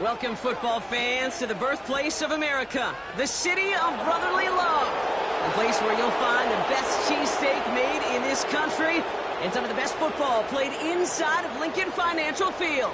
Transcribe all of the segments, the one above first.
Welcome, football fans, to the birthplace of America, the city of brotherly love. A place where you'll find the best cheesesteak made in this country and some of the best football played inside of Lincoln Financial Field.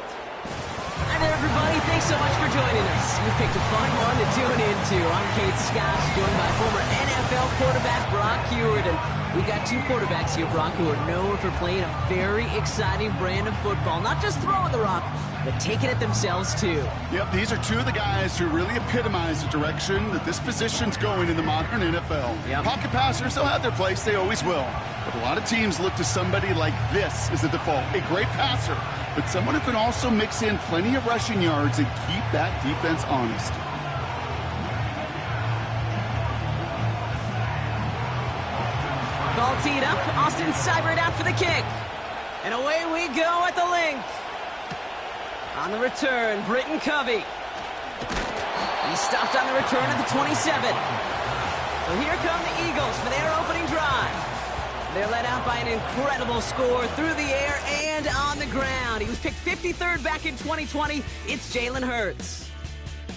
Hi there, everybody. Thanks so much for joining us. You picked a fun one to tune into. I'm Kate Scott, joined by former NFL quarterback Brock Hewitt. And we've got two quarterbacks here, Brock, who are known for playing a very exciting brand of football. Not just throwing the rock, but taking it themselves, too. Yep, these are two of the guys who really epitomize the direction that this position's going in the modern NFL. Yep. Pocket passers, they'll have their place. They always will. But a lot of teams look to somebody like this as the default. A great passer, but someone who can also mix in plenty of rushing yards and keep that defense honest. Ball teed up. Austin Seibert out for the kick. And away we go at the link. On the return, Britton Covey. He stopped on the return at the 27. So here come the Eagles for their opening drive. They're led out by an incredible score through the air and on the ground. He was picked 53rd back in 2020. It's Jalen Hurts.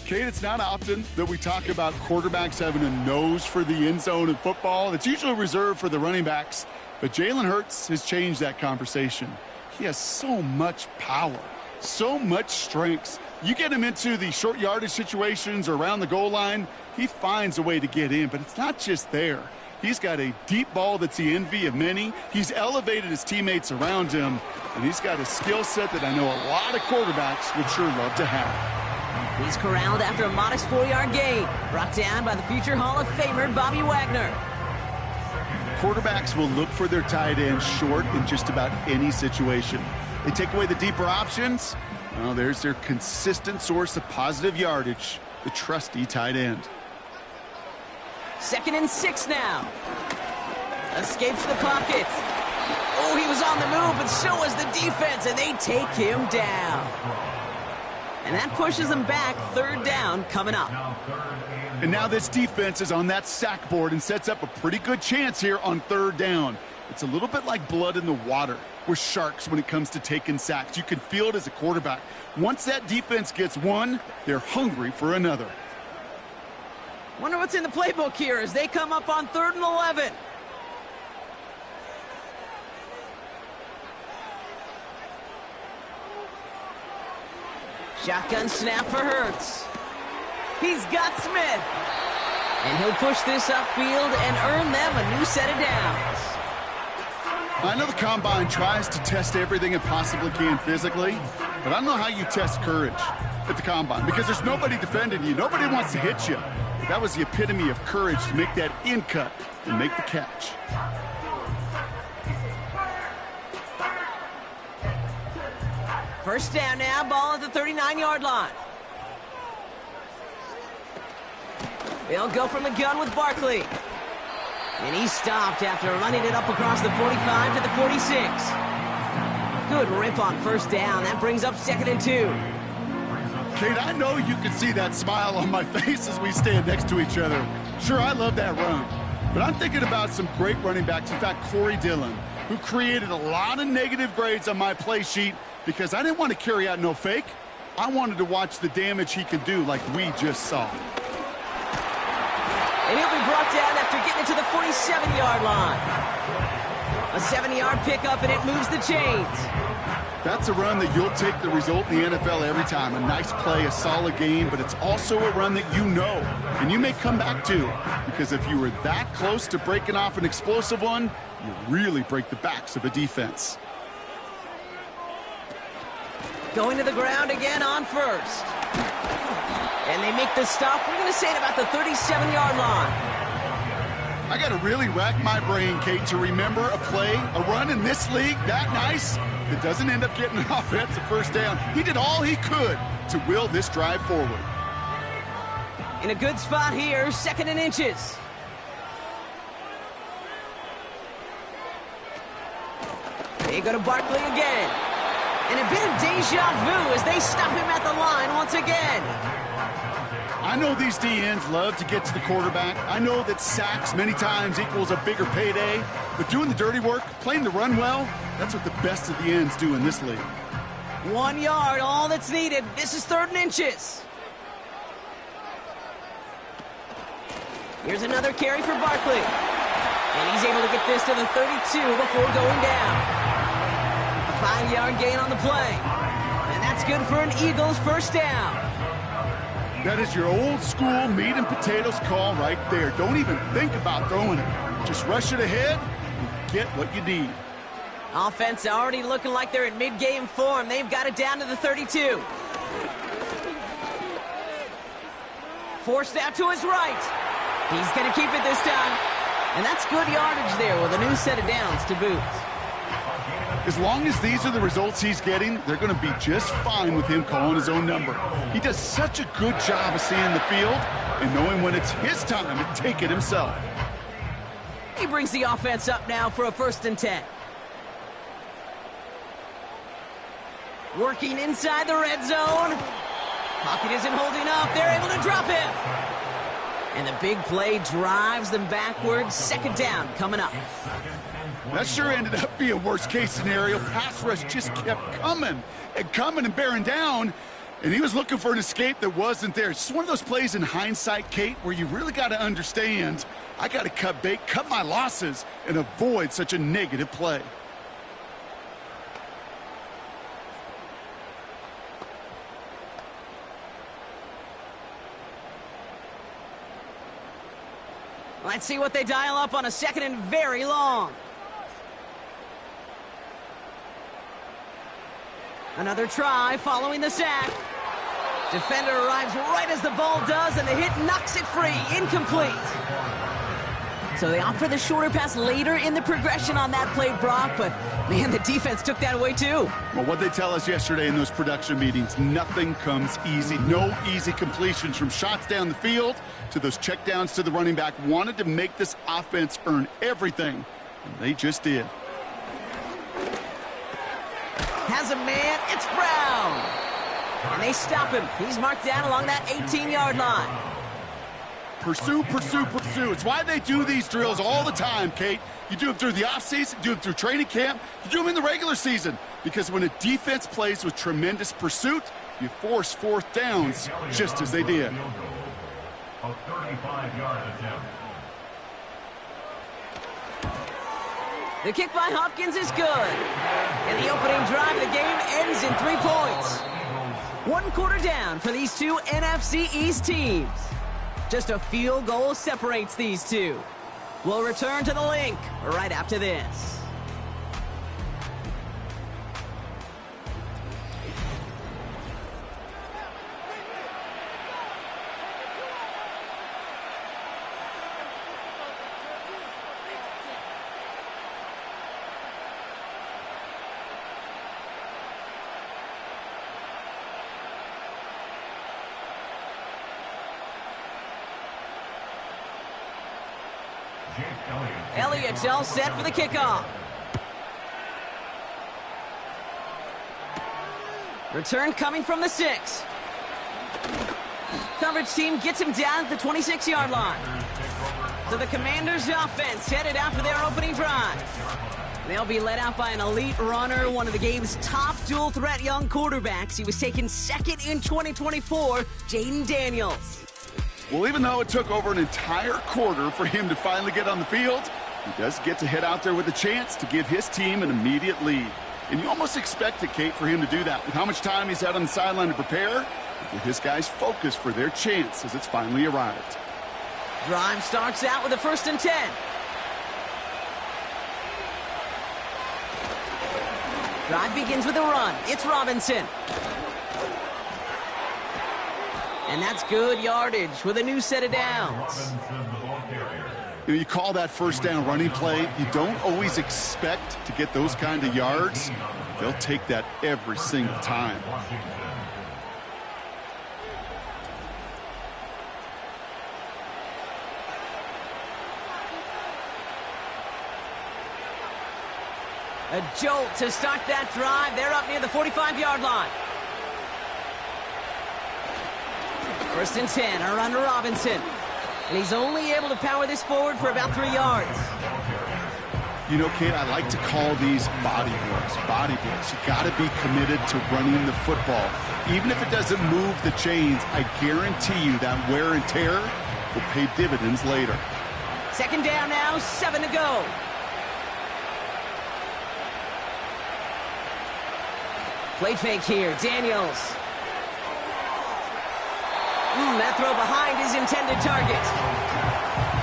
Kate, it's not often that we talk about quarterbacks having a nose for the end zone in football. It's usually reserved for the running backs. But Jalen Hurts has changed that conversation. He has so much power, so much strength. You get him into the short yardage situations or around the goal line, he finds a way to get in. But it's not just there. He's got a deep ball that's the envy of many. He's elevated his teammates around him. And he's got a skill set that I know a lot of quarterbacks would sure love to have. He's corralled after a modest 4-yard gain. Brought down by the future Hall of Famer, Bobby Wagner. Quarterbacks will look for their tight end short in just about any situation. They take away the deeper options. Well, there's their consistent source of positive yardage, the trusty tight end. 2nd and 6 now. Escapes the pocket. Oh, he was on the move, but so was the defense, and they take him down. And that pushes them back. 3rd down coming up. And now this defense is on that sack board and sets up a pretty good chance here on 3rd down. It's a little bit like blood in the water with sharks when it comes to taking sacks. You can feel it as a quarterback. Once that defense gets one, they're hungry for another. Wonder what's in the playbook here as they come up on 3rd and 11. Shotgun snap for Hurts. He's got Smith. And he'll push this upfield and earn them a new set of downs. I know the Combine tries to test everything it possibly can physically, but I don't know how you test courage at the Combine because there's nobody defending you. Nobody wants to hit you. But that was the epitome of courage to make that in cut and make the catch. First down now, ball at the 39-yard line. They'll go from the gun with Barkley. And he stopped after running it up across the 45 to the 46. Good rip on 1st down. That brings up 2nd and 2. Kate, I know you can see that smile on my face as we stand next to each other. Sure, I love that run. But I'm thinking about some great running backs. In fact, Corey Dillon, who created a lot of negative grades on my play sheet because I didn't want to carry out no fake. I wanted to watch the damage he could do like we just saw. And he'll be brought down after getting it to the 47-yard line. A 7-yard pickup, and it moves the chains. That's a run that you'll take the result in the NFL every time. A nice play, a solid game, but it's also a run that you know, and you may come back to. Because if you were that close to breaking off an explosive one, you really break the backs of a defense. Going to the ground again on 1st. And they make the stop. We're going to say it about the 37-yard line. I got to really rack my brain, Kate, to remember a play, a run in this league that nice that doesn't end up getting an offensive 1st down. He did all he could to will this drive forward. In a good spot here, 2nd and inches. They go to Barkley again. And a bit of deja vu as they stop him at the line once again. I know these DNs love to get to the quarterback. I know that sacks many times equals a bigger payday. But doing the dirty work, playing the run well, that's what the best of the ends do in this league. 1 yard, all that's needed. This is 3rd and inches. Here's another carry for Barkley. And he's able to get this to the 32 before going down. A 5-yard gain on the play. And that's good for an Eagles first down. That is your old school meat and potatoes call right there. Don't even think about throwing it. Just rush it ahead and get what you need. Offense already looking like they're in mid-game form. They've got it down to the 32. Forced out to his right. He's going to keep it this time. And that's good yardage there with a new set of downs to boot. As long as these are the results he's getting, they're going to be just fine with him calling his own number. He does such a good job of seeing the field and knowing when it's his time to take it himself. He brings the offense up now for a 1st and 10. Working inside the red zone. Pocket isn't holding up. They're able to drop him. And the big play drives them backwards. 2nd down coming up. That sure ended up being worst-case scenario. Pass rush just kept coming and bearing down, and he was looking for an escape that wasn't there. It's just one of those plays in hindsight, Kate, where you really got to understand, I got to cut bait, cut my losses, and avoid such a negative play. Let's see what they dial up on a 2nd and very long. Another try following the sack. Defender arrives right as the ball does, and the hit knocks it free. Incomplete. So they opt for the shorter pass later in the progression on that play, Brock, but, man, the defense took that away too. Well, what they tell us yesterday in those production meetings, nothing comes easy. No easy completions from shots down the field to those checkdowns to the running back. Wanted to make this offense earn everything, and they just did. Has a man, it's Brown. And they stop him. He's marked down along that 18-yard line. Pursue, pursue, pursue. It's why they do these drills all the time, Kate. You do them through the offseason, do them through training camp, you do them in the regular season. Because when a defense plays with tremendous pursuit, you force 4th downs just as they did. A 35-yard attempt. The kick by Hopkins is good. And the opening drive of the game ends in 3 points. 1 quarter down for these two NFC East teams. Just a field goal separates these two. We'll return to the link right after this. Elliott's all set for the kickoff. Return coming from the 6. Coverage team gets him down at the 26-yard line. So the Commanders' offense headed out for their opening drive. They'll be led out by an elite runner, one of the game's top dual-threat young quarterbacks. He was taken 2nd in 2024, Jaden Daniels. Well, even though it took over an entire quarter for him to finally get on the field, he does get to head out there with a chance to give his team an immediate lead. And you almost expect it, Kate, for him to do that. With how much time he's had on the sideline to prepare, with his guys focused for their chance as it's finally arrived. Drive starts out with a 1st and 10. Drive begins with a run. It's Robinson. And that's good yardage with a new set of downs. You call that 1st down running play. You don't always expect to get those kind of yards. They'll take that every single time. A jolt to start that drive. They're up near the 45-yard line. 1st and 10, a run to Robinson. And he's only able to power this forward for about 3 yards. You know, Kate, I like to call these body blows. Body blows. You got to be committed to running the football. Even if it doesn't move the chains, I guarantee you that wear and tear will pay dividends later. Second down now, 7 to go. Play fake here, Daniels. That throw behind his intended target.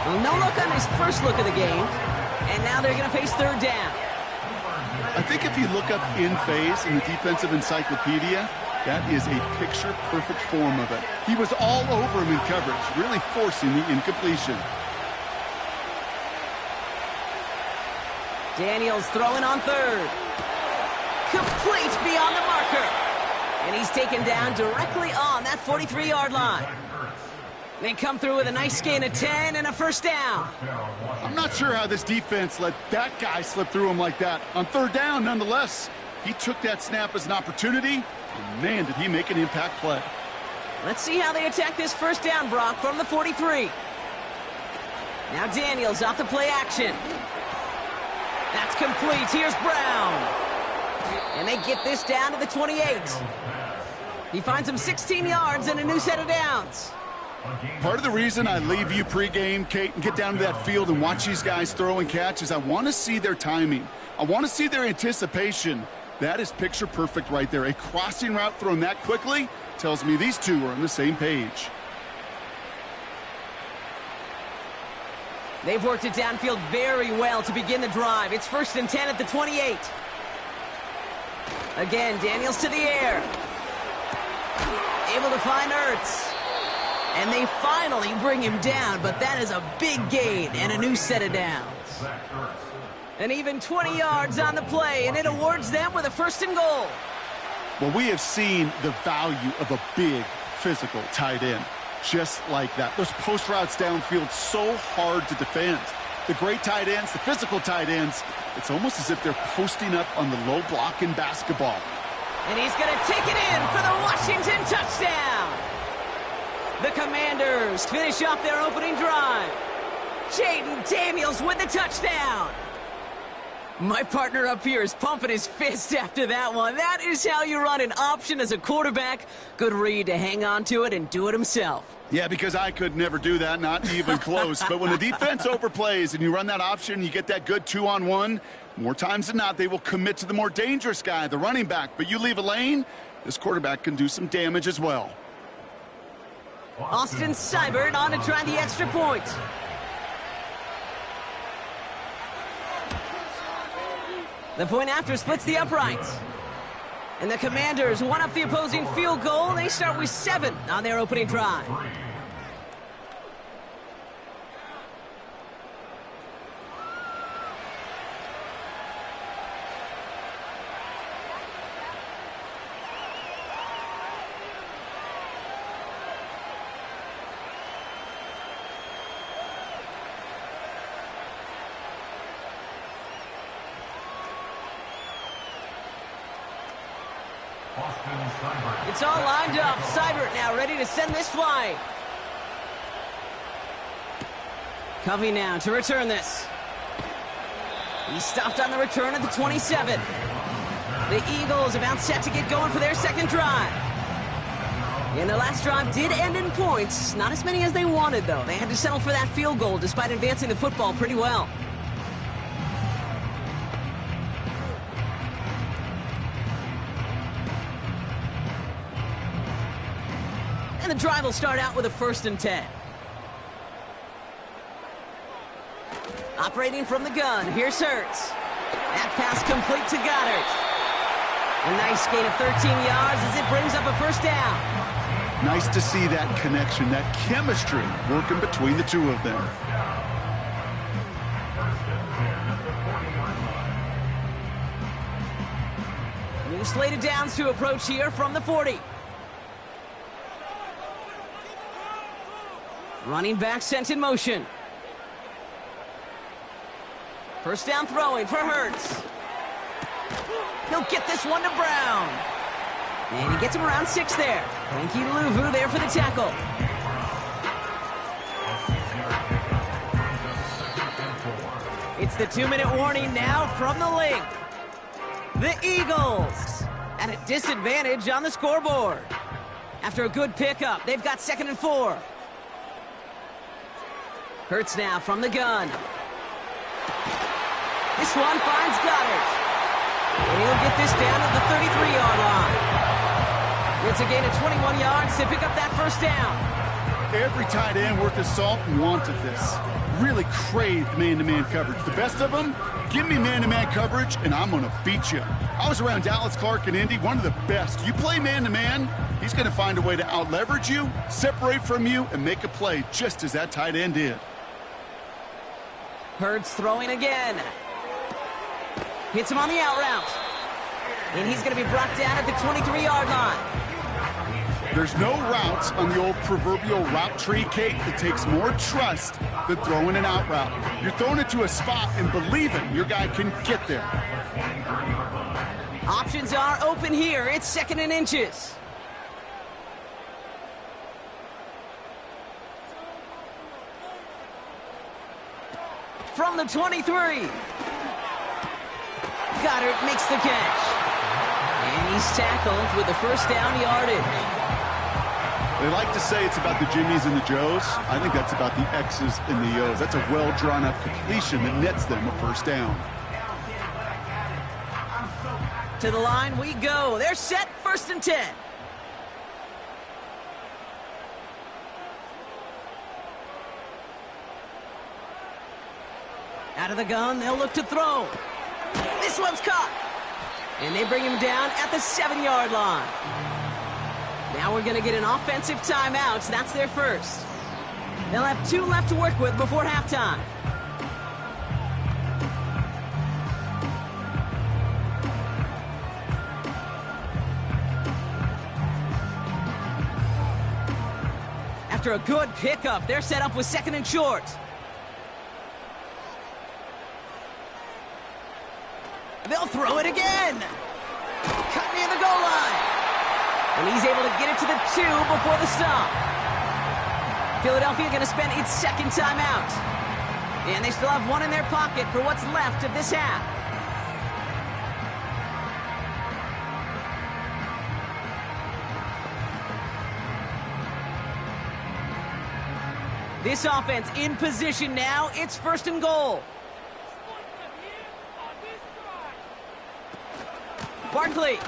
Well, no look on his first look of the game. And now they're going to face third down. I think if you look up in phase in the defensive encyclopedia, that is a picture-perfect form of it. He was all over him in coverage, really forcing the incompletion. Daniels throwing on third. Complete beyond the marker. And he's taken down directly on that 43-yard line. They come through with a nice gain of 10 and a first down. I'm not sure how this defense let that guy slip through him like that. On third down, nonetheless, he took that snap as an opportunity, and man, did he make an impact play. Let's see how they attack this first down, Brock, from the 43. Now Daniels off the play action. That's complete. Here's Brown. And they get this down to the 28. He finds him 16 yards and a new set of downs. Part of the reason I leave you pregame, Kate, and get down to that field and watch these guys throw and catch is I want to see their timing. I want to see their anticipation. That is picture perfect right there. A crossing route thrown that quickly tells me these two are on the same page. They've worked it downfield very well to begin the drive. It's 1st and 10 at the 28. Again, Daniels to the air. Able to find Ertz. And they finally bring him down, but that is a big gain and a new set of downs. And even 20 yards on the play, and it awards them with a 1st and goal. Well, we have seen the value of a big physical tight end. Just like that. Those post routes downfield so hard to defend. The great tight ends, the physical tight ends, it's almost as if they're posting up on the low block in basketball. And he's going to take it in for the Washington touchdown. The Commanders finish off their opening drive. Jaden Daniels with the touchdown. My partner up here is pumping his fist after that one. That is how you run an option as a quarterback. Good read to hang on to it and do it himself. Yeah, because I could never do that, not even close. But when the defense overplays and you run that option, you get that good 2-on-1, more times than not, they will commit to the more dangerous guy, the running back. But you leave a lane, this quarterback can do some damage as well. Austin Seibert on to try the extra point. The point after splits the uprights. And the Commanders one up the opposing field goal. They start with 7 on their opening drive. It's all lined up. Seibert now ready to send this flying. Covey now to return this. He stopped on the return at the 27. The Eagles about set to get going for their second drive. And their last drive did end in points. Not as many as they wanted, though. They had to settle for that field goal despite advancing the football pretty well. And the drive will start out with a 1st and 10. Operating from the gun, here's Hurts. That pass complete to Goddard. A nice gain of 13 yards as it brings up a 1st down. Nice to see that connection, that chemistry working between the two of them. New slated downs to approach here from the 40. Running back sent in motion. 1st down throwing for Hurts. He'll get this one to Brown. And he gets him around 6 there. Frankie Louvu there for the tackle. It's the 2-minute warning now from the link. The Eagles at a disadvantage on the scoreboard. After a good pickup, they've got 2nd and 4. Hurts now from the gun. This one finds Goddard. And he'll get this down at the 33-yard line. It's a gain of 21 yards to pick up that first down. Every tight end worth his salt wanted this. Really craved man-to-man coverage. The best of them, give me man-to-man coverage, and I'm going to beat you. I was around Dallas Clark and Indy, one of the best. You play man-to-man, he's going to find a way to out-leverage you, separate from you, and make a play just as that tight end did. Hurts throwing again. Hits him on the out route. And he's going to be brought down at the 23-yard line. There's no routes on the old proverbial route tree, Kate, that takes more trust than throwing an out route. You're throwing it to a spot and believing your guy can get there. Options are open here. It's 2nd and inches. From the 23. Goddard makes the catch. And he's tackled with the first down yardage. They like to say it's about the Jimmies and the Joes. I think that's about the X's and the O's. That's a well-drawn-up completion that nets them a first down. To the line we go. They're set, 1st and 10. Out of the gun, they'll look to throw. This one's caught. And they bring him down at the 7-yard line. Now we're going to get an offensive timeout. So that's their first. They'll have 2 left to work with before halftime. After a good pickup, they're set up with 2nd and short. They'll throw it again. Cut near the goal line. And he's able to get it to the 2 before the stop. Philadelphia going to spend its 2nd timeout. And they still have 1 in their pocket for what's left of this half. This offense in position now. It's 1st and goal. Barkley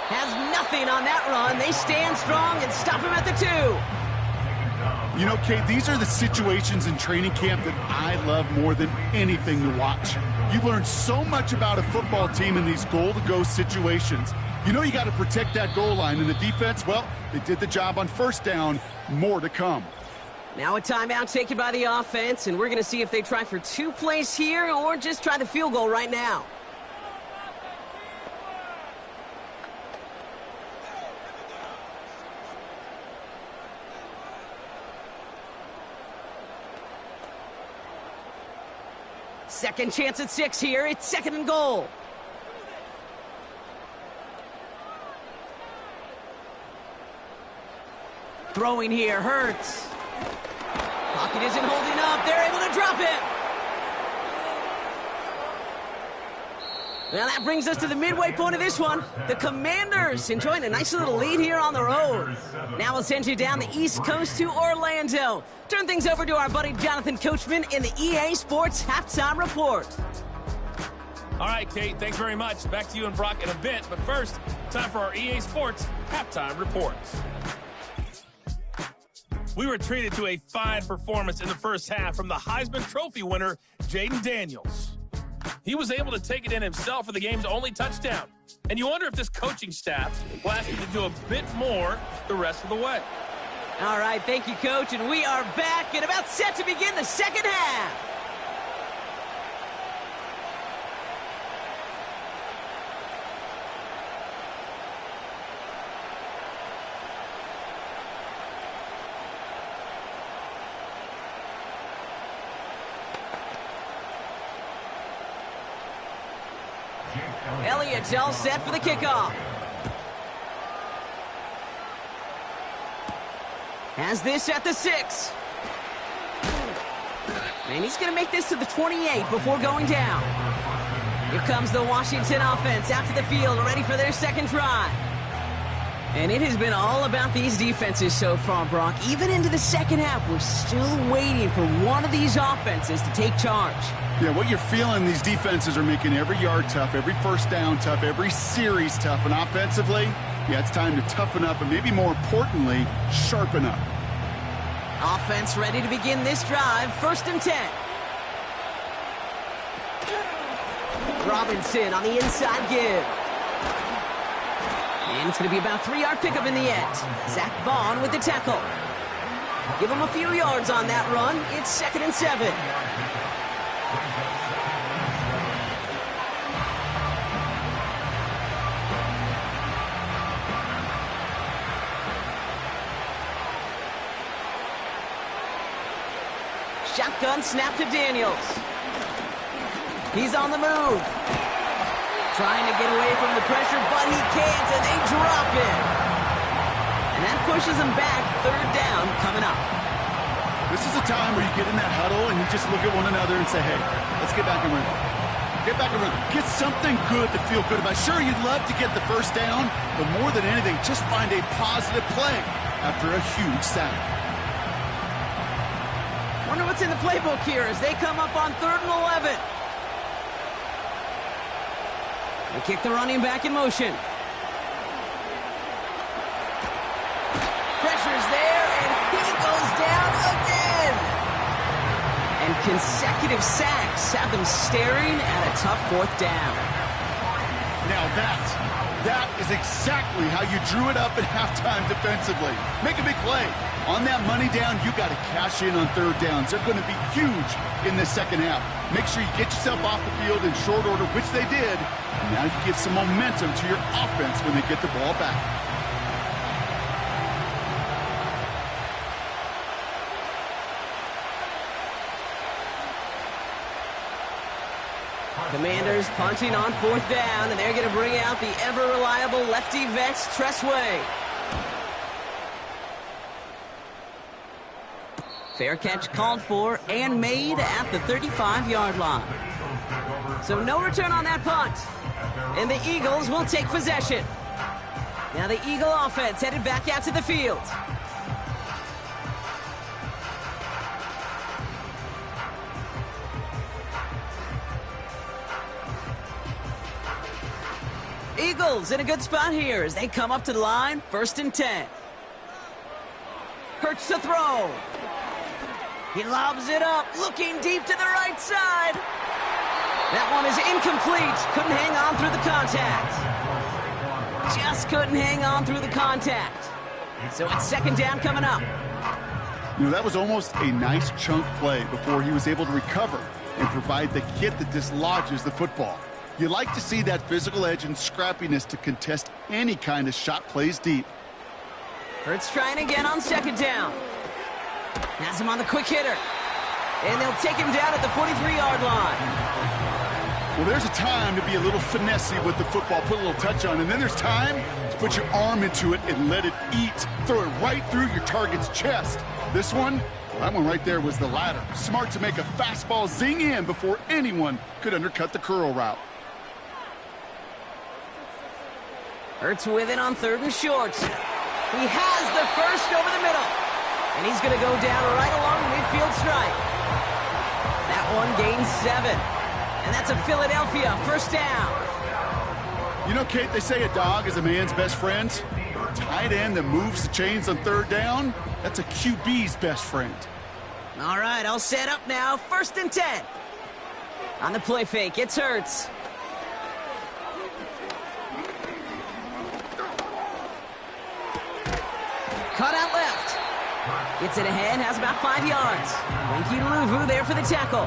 has nothing on that run. They stand strong and stop him at the 2. You know, Kate, these are the situations in training camp that I love more than anything to watch. You learn so much about a football team in these goal-to-go situations. You know you got to protect that goal line, and the defense, well, they did the job on 1st down. More to come. Now a timeout taken by the offense, and we're going to see if they try for 2 plays here or just try the field goal right now. Second chance at 6 here. It's 2nd and goal. Throwing here hurts. Pocket isn't holding up. They're able to drop it. Now that brings us to the midway point of this one. The Commanders enjoying a nice little lead here on the road. Now we'll send you down the East Coast to Orlando. Turn things over to our buddy Jonathan Coachman in the EA Sports Halftime Report. All right, Kate, thanks very much. Back to you and Brock in a bit. But first, time for our EA Sports Halftime Report. We were treated to a fine performance in the first half from the Heisman Trophy winner, Jaden Daniels. He was able to take it in himself for the game's only touchdown. And you wonder if this coaching staff will ask him to do a bit more the rest of the way. All right, thank you, Coach. And we are back and about set to begin the second half. Elliott's all set for the kickoff. Has this at the 6. And he's going to make this to the 28 before going down. Here comes the Washington offense out to the field, ready for their second drive. And it has been all about these defenses so far, Brock. Even into the second half, we're still waiting for one of these offenses to take charge. Yeah, what you're feeling, these defenses are making every yard tough, every first down tough, every series tough. And offensively, yeah, it's time to toughen up and maybe more importantly, sharpen up. Offense ready to begin this drive. 1st and 10. Robinson on the inside give. And it's going to be about a 3-yard pickup in the end. Zach Vaughn with the tackle. Give him a few yards on that run. It's 2nd and 7. Shotgun snap to Daniels. He's on the move. Trying to get away from the pressure, but he can't, and they drop it. And that pushes him back. 3rd down coming up. This is a time where you get in that huddle and you just look at one another and say, hey, let's get back and run. Get back and run. Get something good to feel good about. Sure, you'd love to get the first down, but more than anything, just find a positive play after a huge sack. Wonder what's in the playbook here as they come up on 3rd and 11. They kick the running back in motion. Pressure's there, and he goes down again. And consecutive sacks have them staring at a tough 4th down. Now that is exactly how you drew it up at halftime defensively. Make a big play. On that money down, you got to cash in on 3rd downs. They're going to be huge in the second half. Make sure you get yourself off the field in short order, which they did. And now you give some momentum to your offense when they get the ball back. Commanders punting on 4th down, and they're going to bring out the ever-reliable lefty vet, Tressway. Fair catch called for and made at the 35-yard line. So no return on that punt. And the Eagles will take possession. Now the Eagle offense headed back out to the field. Eagles in a good spot here as they come up to the line. 1st and 10. Hurts to throw. He lobs it up, looking deep to the right side. That one is incomplete. Couldn't hang on through the contact. Just couldn't hang on through the contact. So it's 2nd down coming up. You know, that was almost a nice chunk play before he was able to recover and provide the hit that dislodges the football. You like to see that physical edge and scrappiness to contest any kind of shot plays deep. Hurts trying again on 2nd down. Has him on the quick hitter. And they'll take him down at the 43-yard line. Well, there's a time to be a little finessey with the football, put a little touch on, and then there's time to put your arm into it and let it eat. Throw it right through your target's chest. This one, well, that one right there was the latter. Smart to make a fastball zing in before anyone could undercut the curl route. Hurts with it on 3rd and short. He has the first over the middle. And he's going to go down right along the midfield stripe. That one gains 7. And that's a Philadelphia 1st down. You know, Kate, they say a dog is a man's best friend. A tight end that moves the chains on 3rd down, that's a QB's best friend. All right, all set up now. 1st and 10. On the play fake, it's Hurts. Cut out left. Gets it ahead, has about 5 yards. Winky Luvu there for the tackle.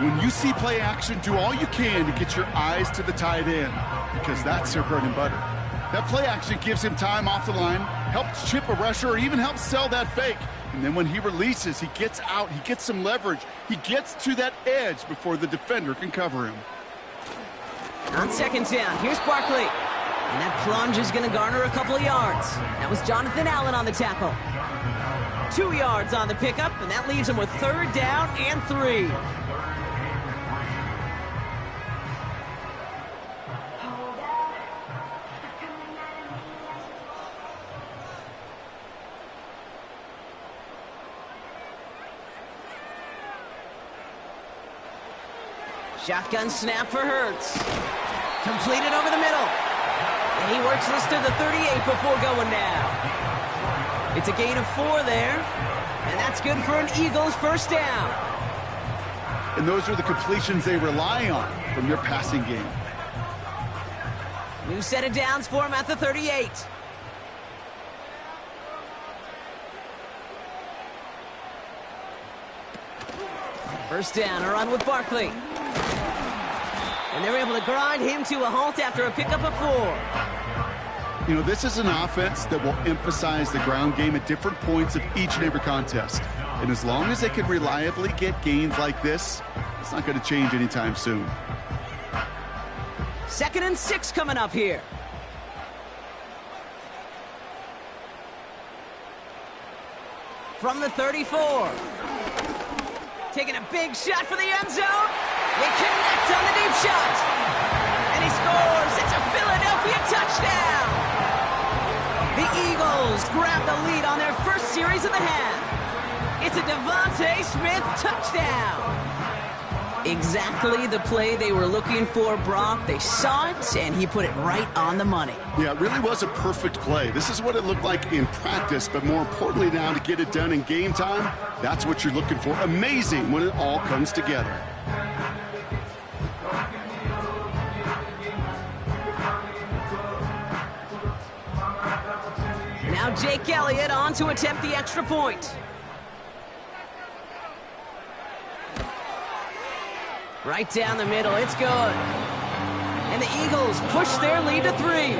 When you see play action, do all you can to get your eyes to the tight end, because that's their bread and butter. That play action gives him time off the line, helps chip a rusher, or even helps sell that fake. And then when he releases, he gets out, he gets some leverage. He gets to that edge before the defender can cover him. On 2nd down, here's Barkley. And that plunge is going to garner a couple of yards. That was Jonathan Allen on the tackle. 2 yards on the pickup, and that leaves him with 3rd down and 3. Shotgun snap for Hurts. Completed over the middle. And he works this to the 38 before going down. It's a gain of 4 there. And that's good for an Eagles 1st down. And those are the completions they rely on from their passing game. New set of downs for him at the 38. First down, a run with Barkley. And they're able to grind him to a halt after a pickup of 4. You know, this is an offense that will emphasize the ground game at different points of each and every contest. And as long as they can reliably get gains like this, it's not going to change anytime soon. 2nd and 6 coming up here. From the 34. Taking a big shot for the end zone. They connect on the deep shot. And he scores. It's a Philadelphia touchdown. The Eagles grab the lead on their first series of the half. It's a Devontae Smith touchdown. Exactly the play they were looking for, Brock. They saw it, and he put it right on the money. Yeah, it really was a perfect play. This is what it looked like in practice, but more importantly now to get it done in game time, that's what you're looking for. Amazing when it all comes together. Now Jake Elliott on to attempt the extra point. Right down the middle, it's good. And the Eagles push their lead to 3.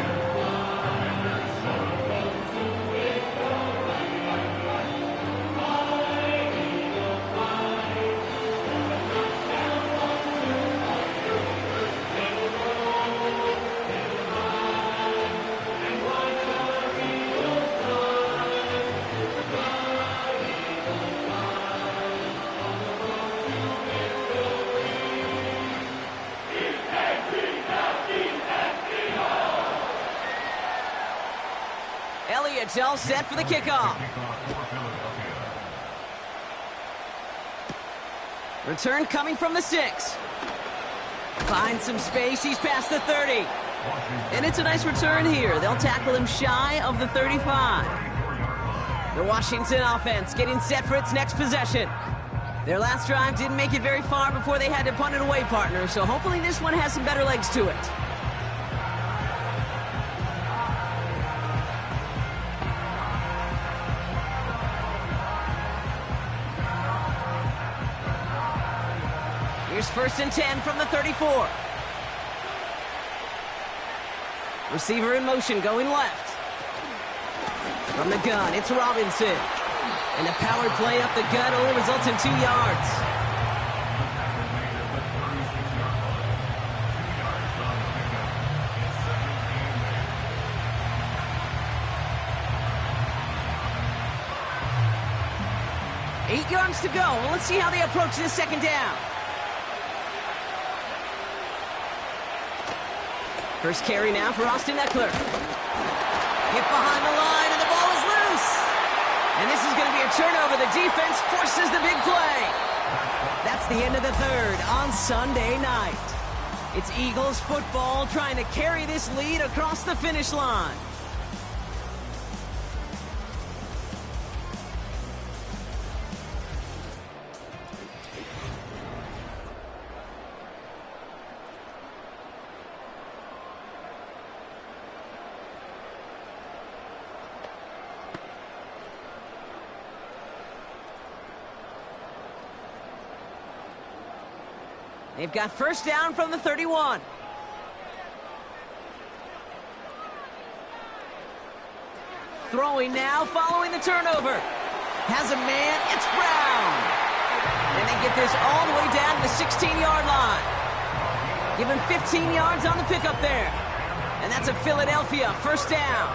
Elliott's all set for the kickoff. Return coming from the 6. Finds some space. He's past the 30. And it's a nice return here. They'll tackle him shy of the 35. The Washington offense getting set for its next possession. Their last drive didn't make it very far before they had to punt it away, partner. So hopefully this one has some better legs to it. Here's 1st and 10 from the 34. Receiver in motion going left. From the gun, it's Robinson. And the power play up the gut only results in 2 yards. Eight yards to go. Well, let's see how they approach this 2nd down. First carry now for Austin Eckler. Hit behind the line, and the ball is loose. And this is going to be a turnover. The defense forces the big play. That's the end of the 3rd on Sunday night. It's Eagles football trying to carry this lead across the finish line. They've got first down from the 31. Throwing now, following the turnover. Has a man, it's Brown. And they get this all the way down to the 16-yard line. Give him 15 yards on the pickup there. And that's a Philadelphia 1st down.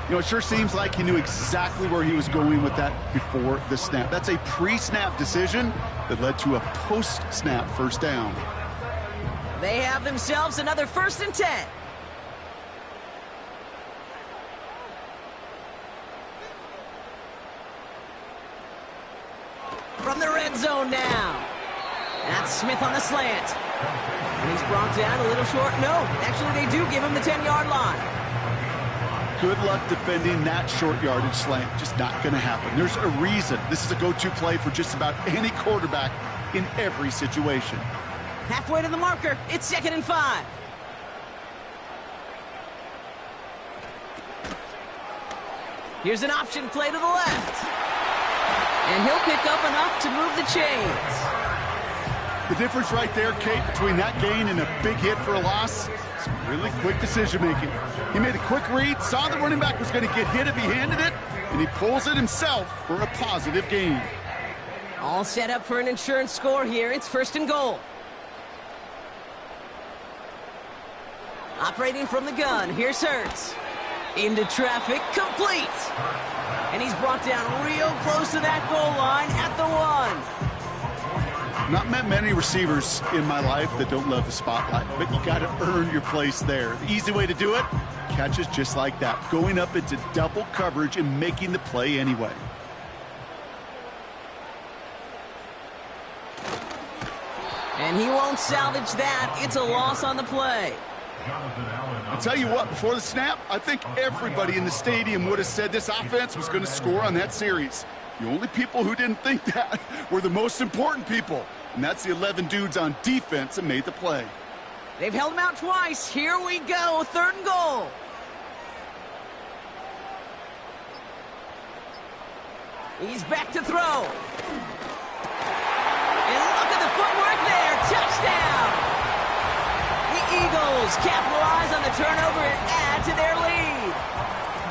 You know, it sure seems like he knew exactly where he was going with that before the snap. That's a pre-snap decision that led to a post-snap first down. They have themselves another 1st and 10. From the red zone now. That's Smith on the slant. And he's brought down a little short. No, actually they do give him the 10-yard line. Good luck defending that short yardage slant. Just not going to happen. There's a reason. This is a go-to play for just about any quarterback in every situation. Halfway to the marker. It's 2nd and 5. Here's an option play to the left. And he'll pick up enough to move the chains. The difference right there, Kate, between that gain and a big hit for a loss, some really quick decision-making. He made a quick read, saw the running back was going to get hit if he handed it, and he pulls it himself for a positive gain. All set up for an insurance score here. It's 1st and goal. Operating from the gun, here's Hurts. Into traffic, complete. And he's brought down real close to that goal line at the 1. Not met many receivers in my life that don't love the spotlight, but you got to earn your place there. The easy way to do it, catches just like that, going up into double coverage and making the play anyway. And he won't salvage that. It's a loss on the play. I'll tell you what, before the snap, I think everybody in the stadium would have said this offense was going to score on that series. The only people who didn't think that were the most important people, and that's the 11 dudes on defense that made the play. They've held him out twice. Here we go, 3rd and goal. He's back to throw. And look at the footwork there. Touchdown! The Eagles capitalize on the turnover and add to their lead.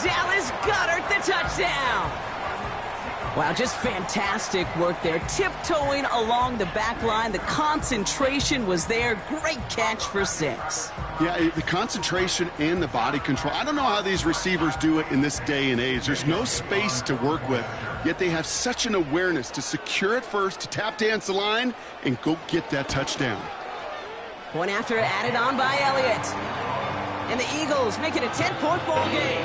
Dallas Goedert the touchdown. Wow, just fantastic work there. Tiptoeing along the back line. The concentration was there. Great catch for 6. Yeah, the concentration and the body control. I don't know how these receivers do it in this day and age. There's no space to work with, yet they have such an awareness to secure it first, to tap dance the line, and go get that touchdown. Point after added on by Elliott. And the Eagles make it a 10-point ball game.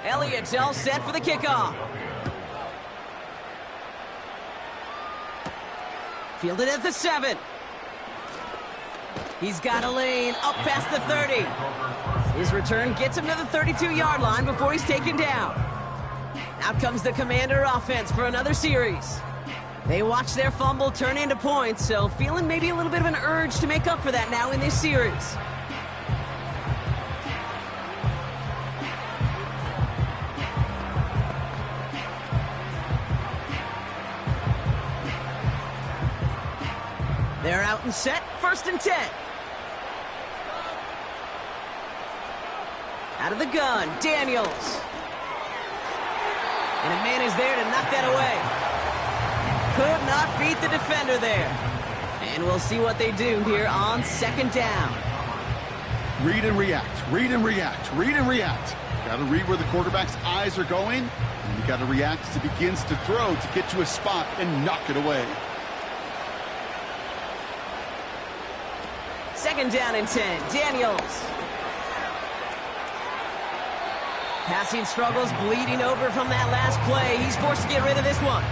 Elliott's all set for the kickoff. Fielded at the 7. He's got a lane up past the 30. His return gets him to the 32-yard line before he's taken down. Out comes the Commander offense for another series. They watch their fumble turn into points, so feeling maybe a little bit of an urge to make up for that now in this series. They're out and set, 1st and 10. Out of the gun, Daniels. And a man is there to knock that away. Could not beat the defender there. And we'll see what they do here on 2nd down. Read and react, read and react, read and react. Got to read where the quarterback's eyes are going, and you got to react as he begins to throw to get to a spot and knock it away. 2nd down and 10, Daniels. Passing struggles bleeding over from that last play. He's forced to get rid of this one.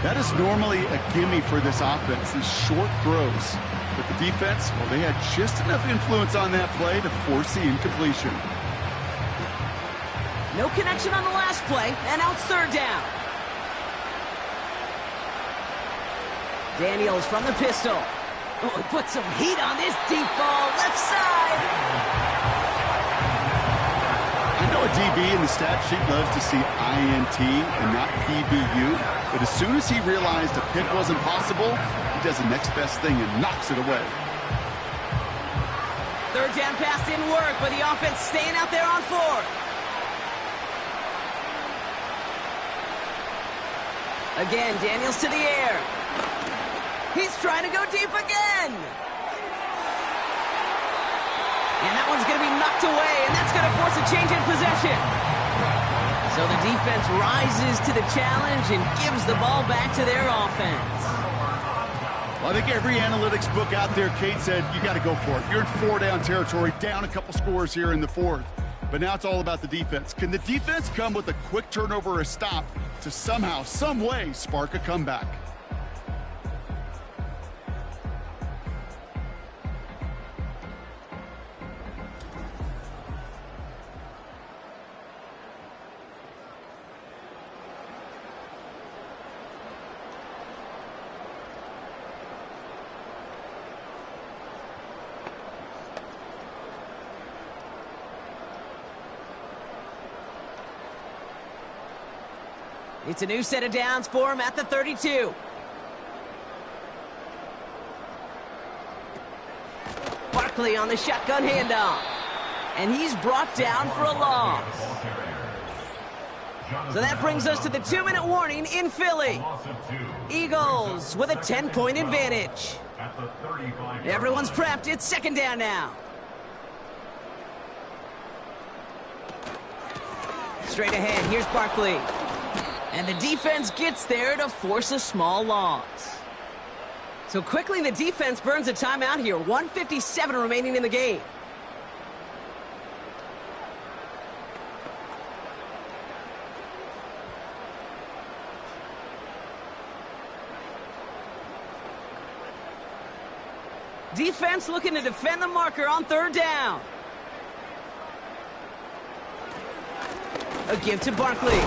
That is normally a gimme for this offense, these short throws. But the defense, well, they had just enough influence on that play to force the incompletion. No connection on the last play, and now it's 3rd down. Daniels from the pistol. Oh, he put some heat on this deep ball, left side. DB in the stat sheet loves to see INT and not PBU. But as soon as he realized a pick wasn't possible, he does the next best thing and knocks it away. Third down pass didn't work, but the offense staying out there on fourth. Again, Daniels to the air. He's trying to go deep again. And that one's going to be knocked away, and that's going to force a change in possession. So the defense rises to the challenge and gives the ball back to their offense. Well, I think every analytics book out there, Kate, said you got to go for it. You're in four-down territory, down a couple scores here in the fourth. But now it's all about the defense. Can the defense come with a quick turnover or a stop to somehow, some way, spark a comeback? It's a new set of downs for him at the 32. Barkley on the shotgun handoff. And he's brought down for a loss. So that brings us to the 2-minute warning in Philly. Eagles with a 10-point advantage. Everyone's prepped. It's second down now. Straight ahead, here's Barkley. And the defense gets there to force a small loss. So quickly the defense burns a timeout here. 1:57 remaining in the game. Defense looking to defend the marker on third down. A give to Barkley.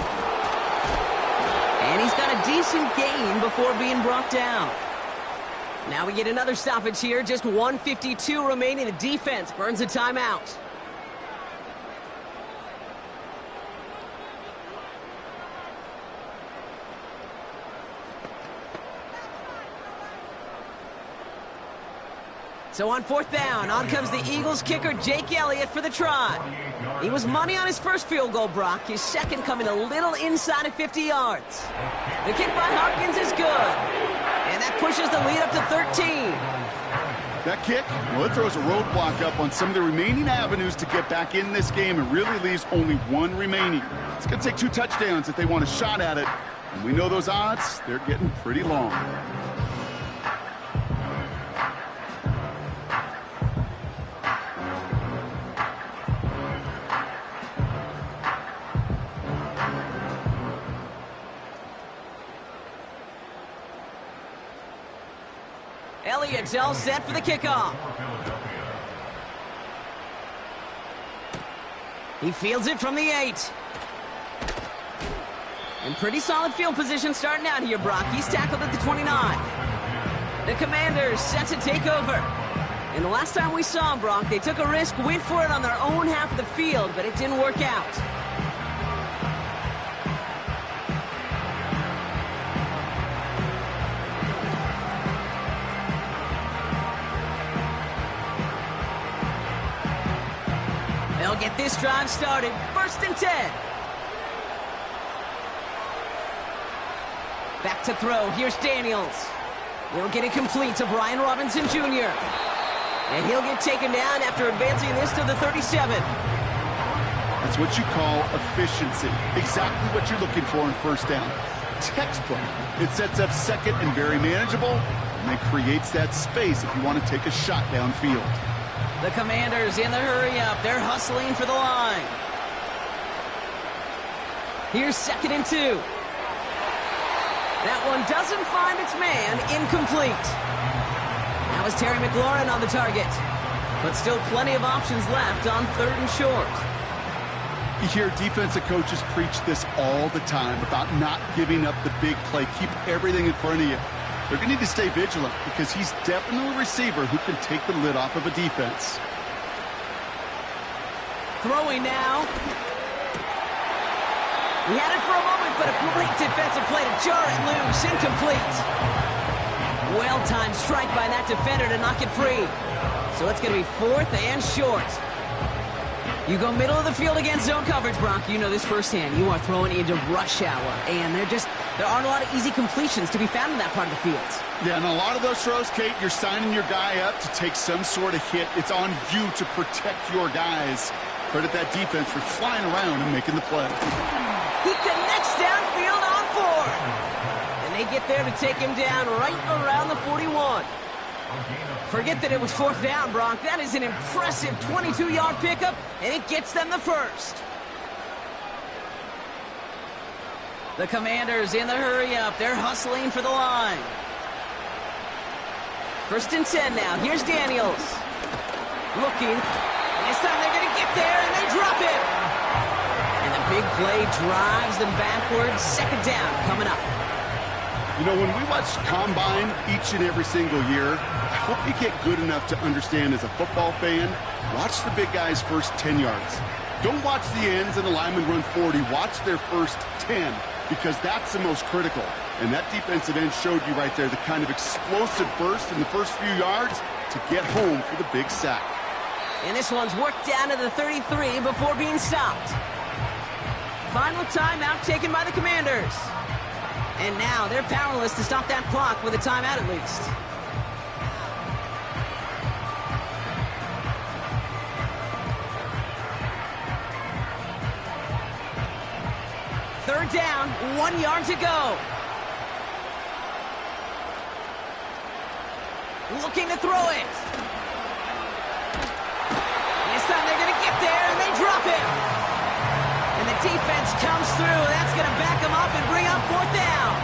And he's got a decent gain before being brought down. Now we get another stoppage here. Just 1:52 remaining. The defense burns a timeout. So on fourth down, on comes the Eagles kicker, Jake Elliott, for the try. He was money on his first field goal, Brock. His second coming a little inside of 50 yards. The kick by Hopkins is good. And that pushes the lead up to 13. That kick, well, it throws a roadblock up on some of the remaining avenues to get back in this game and really leaves only one remaining. It's going to take 2 touchdowns if they want a shot at it. And we know those odds, they're getting pretty long. Elliott's all set for the kickoff. He fields it from the 8. And pretty solid field position starting out here, Brock. He's tackled at the 29. The Commanders set to take over. And the last time we saw them, Brock, they took a risk, went for it on their own half of the field, but it didn't work out. They'll get this drive started. 1st and 10. Back to throw. Here's Daniels. He'll get it complete to Brian Robinson Jr. And he'll get taken down after advancing this to the 37. That's what you call efficiency. Exactly what you're looking for in first down. Textbook. It sets up second and very manageable, and it creates that space if you want to take a shot downfield. The Commanders in the hurry-up. They're hustling for the line. Here's 2nd and 2. That one doesn't find its man. Incomplete. That was Terry McLaurin on the target. But still plenty of options left on 3rd and short. You hear defensive coaches preach this all the time about not giving up the big play. Keep everything in front of you. They're going to need to stay vigilant because he's definitely a receiver who can take the lid off of a defense. Throwing now. He had it for a moment, but a great defensive play to jar it loose. Incomplete. Well-timed strike by that defender to knock it free. So it's going to be 4th and short. You go middle of the field against zone coverage, Bronk. You know this firsthand. You are throwing into rush hour, and there aren't a lot of easy completions to be found in that part of the field. Yeah, and a lot of those throws, Kate, you're signing your guy up to take some sort of hit. It's on you to protect your guys. Credit that defense for flying around and making the play. He connects downfield on 4. And they get there to take him down right around the 41. Forget that it was 4th down, Bronk. That is an impressive 22-yard pickup, and it gets them the first. The Commanders in the hurry-up. They're hustling for the line. 1st and 10 now. Here's Daniels. Looking. And this time they're going to get there, and they drop it. And the big play drives them backwards. 2nd down coming up. You know, when we watch Combine each and every single year, I hope you get good enough to understand as a football fan, watch the big guys' first 10 yards. Don't watch the ends and the linemen run 40. Watch their first 10, because that's the most critical. And that defensive end showed you right there the kind of explosive burst in the first few yards to get home for the big sack. And this one's worked down to the 33 before being stopped. Final timeout taken by the Commanders. And now they're powerless to stop that clock with a timeout at least. Third down, 1 yard to go. Looking to throw it. This time they're going to get there, and they drop it. And the defense comes through. That's going to back them up and bring up 4th down.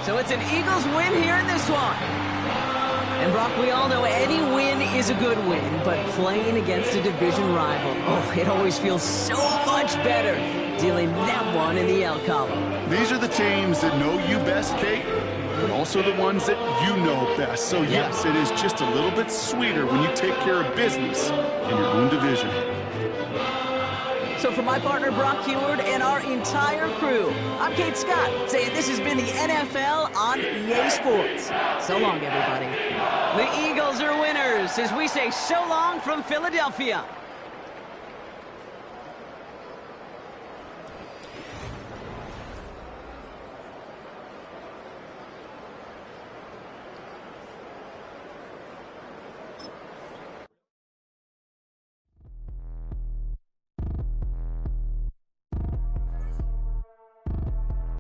So it's an Eagles win here in this one. And Brock, we all know any win is a good win, but playing against a division rival, oh, it always feels so much better dealing that one in the L column. These are the teams that know you best, Kate, but also the ones that you know best. So yes, it is just a little bit sweeter when you take care of business in your own division. So for my partner, Brock Heward, and our entire crew, I'm Kate Scott, saying this has been the NFL on EA Sports. So long, everybody. The Eagles are winners as we say so long from Philadelphia.